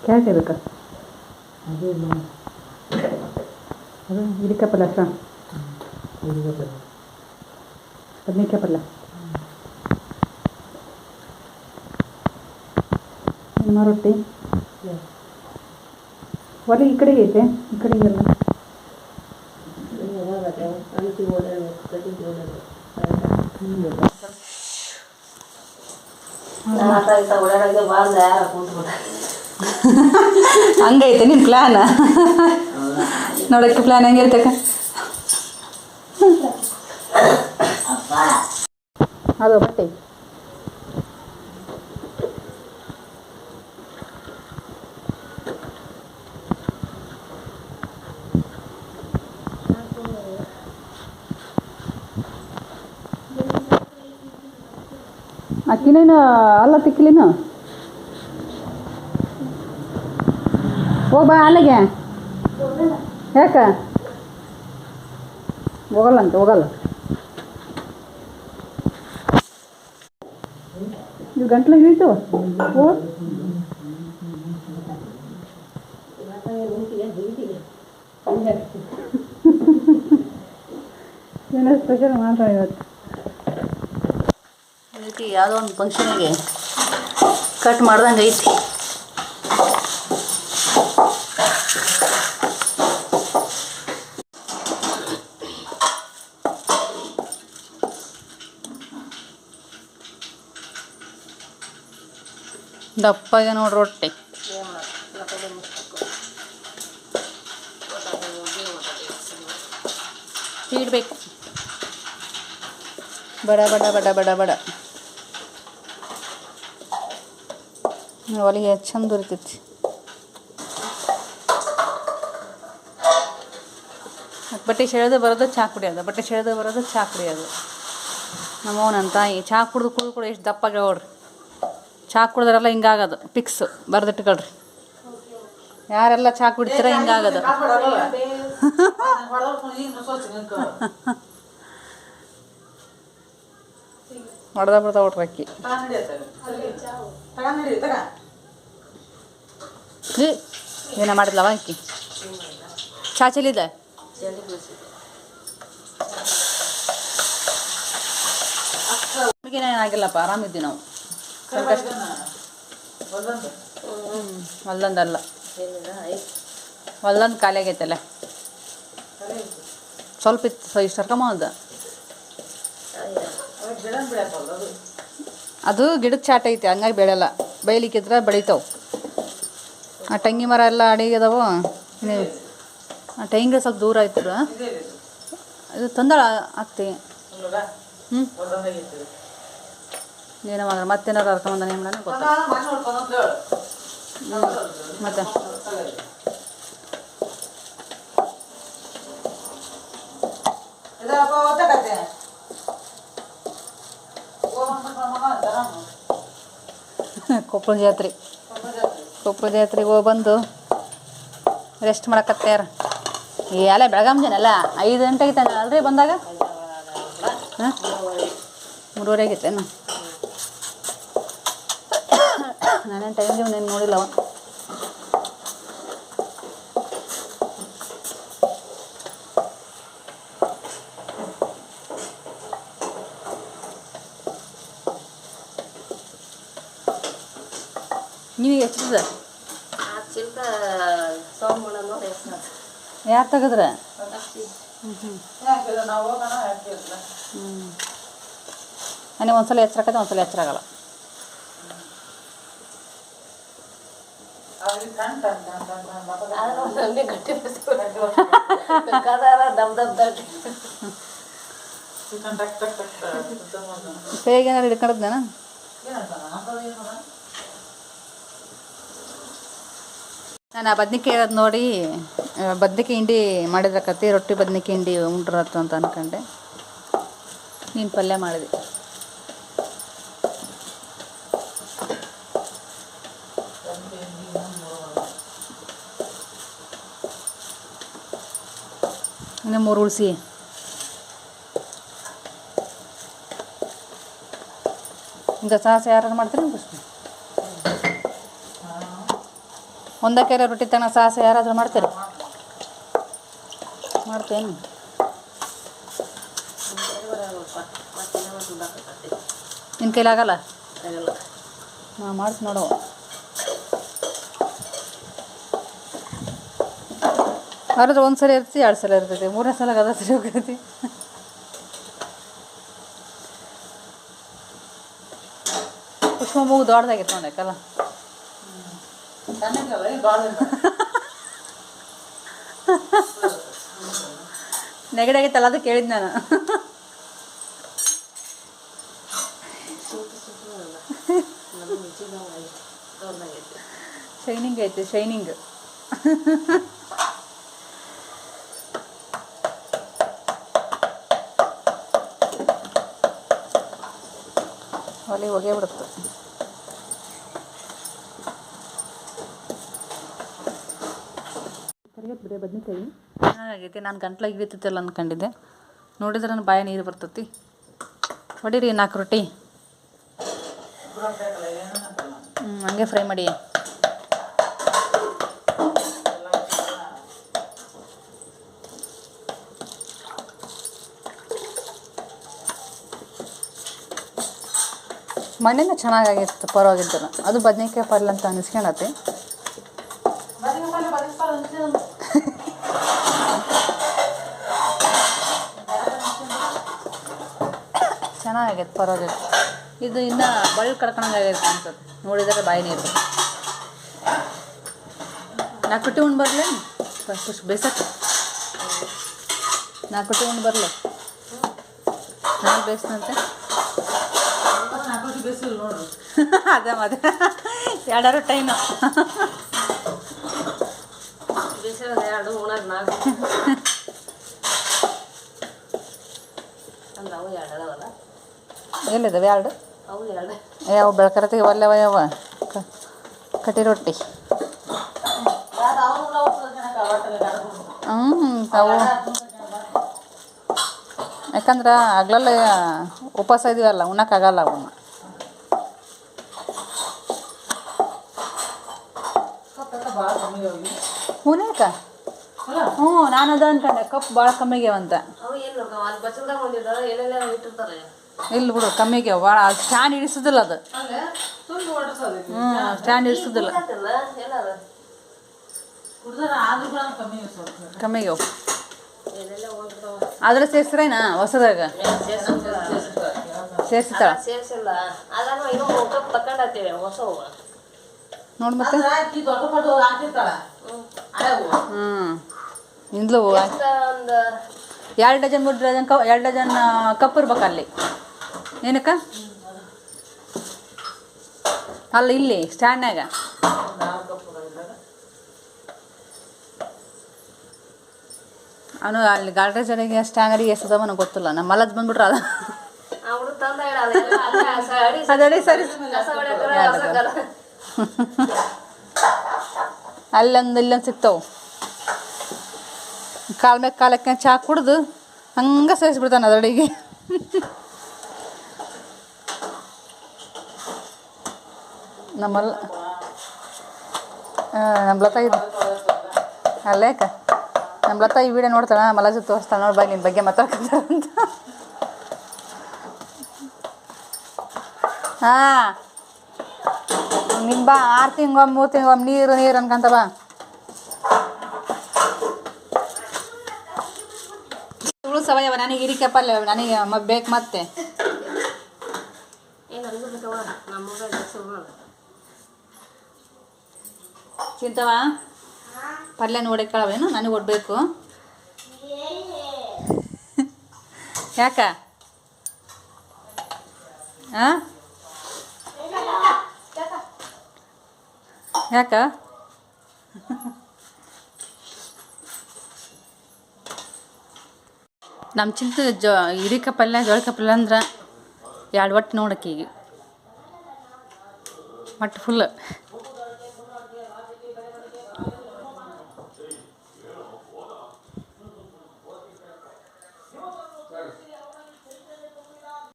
Carrot ಇದಕ್ಕೆ ಅದು ಹಿರಿಕಾಯಿ ಪಲ್ಯ ಅಷ್ಟ ಬದ್ನಿಕಾಯಿ ಪಲ್ಯ ನಿಮ್ಮ ರೊಟ್ಟಿ ಒಲೆ ಈ ಕಡೆಗೆ ಐತೆ ಈ ಕಡೆಗೆ ಎಲ್ಲ ಹಂಗೈತೆ ನಿಮ್ಮ ಪ್ಲ್ಯಾನ್ ನೋಡೋಕ್ಕೆ ಪ್ಲ್ಯಾನ್ ಹೆಂಗಿರ್ತಕ್ಕ ಅದು ಬಟ್ಟೆ ಅಕ್ಕಿನೇನು ಅಲ್ಲ ತಿಕ್ಲಿನ ಹೋಗ್ಬಾ ಅಲ್ಲಿಗೆ ಯಾಕ ಹೋಗಲ್ಲ ನೀವು ಗಂಟ್ಲಿಗೆ ಇಳಿತು ಓ ಏನೋ ಸ್ಪೆಷಲ್ ಮಾಡ್ತಾರೆ ಇವತ್ತು ಐತಿ ಯಾವುದೋ ಒಂದು ಫಂಕ್ಷನಿಗೆ ಕಟ್ ಮಾಡ್ದಂಗೆ ಐತಿ ದಪ್ಪಗೆ ನೋಡಿ ರೊಟ್ಟಿ ಇಡಬೇಕು ಬಡ ಬಡ ಬಡ ಬಡ ಬಡ ಒಲಿಗೆ ಚಂದ ಇರ್ತೈತಿ ಬಟ್ಟೆ ಸೆಳೆದು ಬರೋದು ಚಾ ಕುಡಿಯೋದು ಬಟ್ಟೆ ಸೆಳೆದು ಬರೋದು ಚಾ ಕುಡಿಯೋದು ನಮ್ಮವ್ವ ನನ್ನ ತಾಯಿ ಚಾ ಕುಡ್ದು ಕುಡ್ದು ಎಷ್ಟು ದಪ್ಪಾಗ ನೋಡ್ರಿ ಚಾ ಕುಡಿದ್ರೆಲ್ಲ ಹಿಂಗಾಗೋದು ಫಿಕ್ಸ್ ಬರೆದಿಟ್ಕೊಳ್ರಿ ಯಾರೆಲ್ಲ ಚಾ ಕುಡಿತೀರ ಹಿಂಗಾಗೋದು ಹೊಡೆದ ಬಿಡ್ತಾವ ಒಟ್ರು ಅಕ್ಕಿ ಏನ ಮಾಡಿದ್ಲವ ಅಕ್ಕಿ ಚಾ ಚೆಲ್ಲಿದೆ ಏನಾಗಿಲ್ಲಪ್ಪ ಆರಾಮಿದ್ವಿ ನಾವು ಹೊಲ್ದಂದಲ್ಲ ಹೊಲ್ದಂದು ಖಾಲಿ ಆಗೈತಲ್ಲ ಸ್ವಲ್ಪ ಇತ್ತು ಇಷ್ಟು ಹರ್ಕಮ್ಮ ಒಂದು ಅದು ಗಿಡದ ಚಾಟ ಐತಿ ಹಂಗಾಗಿ ಬೆಳೆಯಲ್ಲ ಬೈಲಿಕ್ಕಿದ್ರೆ ಬೆಳಿತಾವೆ ಆ ತೆಂಗಿ ಮರ ಎಲ್ಲ ಅಡಿಗೆ ಅದಾವು ನೀವು ಆ ತೆಂಗಿನ ಸ್ವಲ್ಪ ದೂರ ಆಯ್ತದ ಇದು ತಂದಳ ಆಗ್ತಿ ಏನೋ ಮಾಡಿದ್ರೆ ಮತ್ತೇನಾರು ಹರ್ಕೊಂಬಂದ ಏನು ಮಾಡೋಣ ಗೊತ್ತ ಮತ್ತೆ ಕೊಪ್ಪಳ ಜಾತ್ರೆಗೆ ಹೋಗಿ ಬಂದು ರೆಸ್ಟ್ ಮಾಡಕತ್ತಾರ ಎಲ್ಲ ಬೆಳಗಾಂ ಜನಲ್ಲ 5 ಗಂಟೆಗೆ ತಾನೆ ಅಲ್ರಿ ಬಂದಾಗ ಹಾಂ 3:30 ಆಗೈತೇನು ನಾನೇನು ಟೈಮ್ ನೀನು ನೋಡಿಲ್ಲವ ನೀವು ಎಷ್ಟಿದೆ ಯಾರು ತೆಗೆದ್ರೆ ನನಗೆ ಒಂದ್ಸಲ ಎಚ್ಚರಾಕತ್ತೆ ಒಂದ್ಸಲ ಎಚ್ಚರಾಗಲ್ಲ ಹೇಗೆ ಏನಾರು ಹಿಡ್ಕೊಂಡದ್ನ ನಾನು ಆ ಬದ್ನಿಕಾಯಿ ಇರೋದು ನೋಡಿ ಬದ್ನಿಕಾಯಿ ಹಿಂಡಿ ಮಾಡಿದ್ರಕತ್ತಿ ರೊಟ್ಟಿ ಬದ್ನಿಕಾಯಿ ಹಿಂಡಿ ಉಂಡ್ರತ್ತು ಅಂತ ಅಂದ್ಕೊಂಡೆ ನೀನು ಪಲ್ಯ ಮಾಡಿದೆ ಇನ್ನು 3 ಉಳಿಸಿ ಈಗ ಸಾಸ ಯಾರು ಮಾಡ್ತೀರಿ ಒಂದಕ್ಕೆಲ್ಲ ರೊಟ್ಟಿ ತನ ಸಾಹಸ ಯಾರಾದರೂ ಮಾಡ್ತೀರಿ? ಮಾಡ್ತೇನು? ನಿನ್ನ ಕೈಲಾಗಲ್ಲ? ಹಾಂ ಮಾಡ್ತೀನಿ ನೋಡು. ಅವ್ರದ್ದು ಒಂದು ಸಲ ಇರ್ತೈತಿ, 2 ಸಲ ಇರ್ತೈತಿ, 3ನೇ ಸಲ ಅದ ಸರಿ ಹೋಗ್ತೈತಿ. ಪುಷ್ಪ ಮೂಗು ದೊಡ್ಡದಾಗಿತ್ತು ನೋಡಕ್ಕಲ್ಲ. ನೆಗಡಾಗಿತ್ತಲ್ಲ ಅದು ಕೇಳಿದ್ ನಾನು. ಶೈನಿಂಗ್ ಐತೆ, ಶೈನಿಂಗ್. ಒಲೆ ಹೊಗೆ ಬಿಡುತ್ತೆ. ಕರಿಗತ್ತೆ ಬದ್ನಿಕಾಯಿ ಚೆನ್ನಾಗೈತಿ. ನಾನು ಗಂಟ್ಲಾಗಿ ಇಳಿತೈತಲ್ಲ ಅಂದ್ಕೊಂಡಿದ್ದೆ, ನೋಡಿದ್ರೆ ನನ್ನ ಬಾಯ ನೀರು ಬರ್ತೈತಿ. ಹೊಡೀರಿ 4 ರೊಟ್ಟಿ. ಹಂಗೆ ಫ್ರೈ ಮಾಡಿ. ಮಣ್ಣಿನ ಚೆನ್ನಾಗಾಗಿತ್ತು, ಪರವಾಗಿತ್ತು. ಅದು ಬದ್ನಿಕಾಯಿ ಪಲ್ಯ ಅಂತ ಅನಿಸ್ಕೊಳತ್ತೆ. ಚೆನ್ನಾಗೈತೆ, ಪರವಾಗಿತ್ತು. ಇದು ಇನ್ನೂ ಬಳ್ಳಿ ಕಡ್ಕೊಂಡಾಗೈತೆ ಅನ್ಸುತ್ತೆ, ನೋಡಿದರೆ ಬಾಯಿ ನೀರು. 4 ರೊಟ್ಟಿ ಉಂಡು ಬರಲೇ ಬೇಸಕ್ಕೆ? 4 ರೊಟ್ಟಿ ಉಂಡು ಬರಲಿ. ನಾನು ಬೇಯಿಸ್ತಂತೆ. ಅದೇ ಮತ್ತೆ 2 ಟೈನು ಎಲ್ಲಿದ್ದಾವೆ 2? ಯಾವ ಬೆಳ್ಕರತಿಗೆ ಒಲ್ಲೆವ ಯಾವ ಕಟ್ಟಿ ರೊಟ್ಟಿ. ಅವು ಯಾಕಂದ್ರೆ ಆಗ್ಲೆಲ್ಲ ಉಪವಾಸ ಇದೀವಲ್ಲ, ಉಣ್ಣಕ್ಕಾಗಲ್ಲ ಅವನ್ನ. ಹೂನೇಕ? ಹ್ಞೂ, ನಾನು ಅದ ಅನ್ಕೊಂಡೆ ಕಪ್ ಭಾಳ ಕಮ್ಮಿಗ್ಯಾವಂತ. ಇಲ್ಲ ಬಿಡು, ಕಮ್ಮಿಗ್ಯಾವ ಭಾಳ. ಅದು ಸ್ಟ್ಯಾಂಡ್ ಹಿಡಿಸೋದಿಲ್ಲ ಅದು. ಸ್ಟ್ಯಾಂಡ್ ಹಿಡಿಸೋದಿಲ್ಲ, ಕಮ್ಮಿಗ್ಯಾವ. ಆದ್ರೆ ಸೇರಿಸ್ರೇನಾ ಹೊಸದಾಗ? ಸೇರಿಸ್ತಾಳ ನೋಡಿ ಮತ್ತೆ. ಇಂದ್ಲು 2 ಡಜನ್ 3 ಡಜನ್ 2 ಡಜನ್ ಕಪ್ ಇರ್ಬೇಕಲ್ಲಿ. ಏನಕ್ಕ? ಅಲ್ಲ ಇಲ್ಲಿ ಸ್ಟ್ಯಾಂಡ್ನಾಗ ಅವನು ಅಲ್ಲಿ ಗಾಲ್ರೇಜ್ ಅಡಿಗೆ ಸ್ಟ್ಯಾಂಗರಿಗೆ ಎಷ್ಟದ ನನಗೆ ಗೊತ್ತಿಲ್ಲ. ನಮ್ಮ ಮಲದ್ ಬಂದ್ಬಿಟ್ರೆ ಅದ ಅದಡಿ ಸರಿ. ಅಲ್ಲೊಂದು ಇಲ್ಲೊಂದು ಸಿಗ್ತಾವೆ. ಕಾಲ ಮ್ಯಾಗ ಕಾಲಕ್ಕೆ ಚಹಾ ಕುಡ್ದು ಹಂಗೆ ಸೇರಿಸ್ಬಿಡ್ತಾನೆ ಅದಡಿಗೆ. ನಮ್ಮ ಲತಾ ಇದು ಅಲ್ಲೇಕ ನಮ್ಮ ಲತಾ ಈ ವಿಡಿಯೋ ನೋಡ್ತಾಳ, ಮಲಜು ತೋರಿಸ್ತಾಳೆ ನೋಡಿ ಬಾ ನಿನ್ನ ಬಗ್ಗೆ ಮಾತಾಡ್ಕೊಂತಾರಂತ. ಹಾಂ ನಿಮ್ಮ ಬಾ 6 ತಿಂಗೊಮ್ಮೆ 3 ತಿಂಗೊಮ್ಮೆ ನೀರು ಅನ್ಕೊಂತ ಬಾ. ಸವಯವ ನನಗೆ ಹಿರಿಕೆ ಪಲ್ಯ ನನಗೆ ಬೇಕು ಮತ್ತೆ. ತಿಂತವ ಪಲ್ಯ ನೋಡಿಕೊಳ್ಳವೇನು? ನನಗೆ ಕೊಡ್ಬೇಕು. ಯಾಕ? ಹಾಂ ಯಾಕ? ನಮ್ಮ ಚಿಂತೆ ಹಿರಿಕ ಪಲ್ಯ ಜೋಳಕ ಪಲ್ಯ ಅಂದ್ರೆ 2 ಒಟ್ಟು ನೋಡಕ್ಕೆ ಈಗ ಒಟ್ಟು ಫುಲ್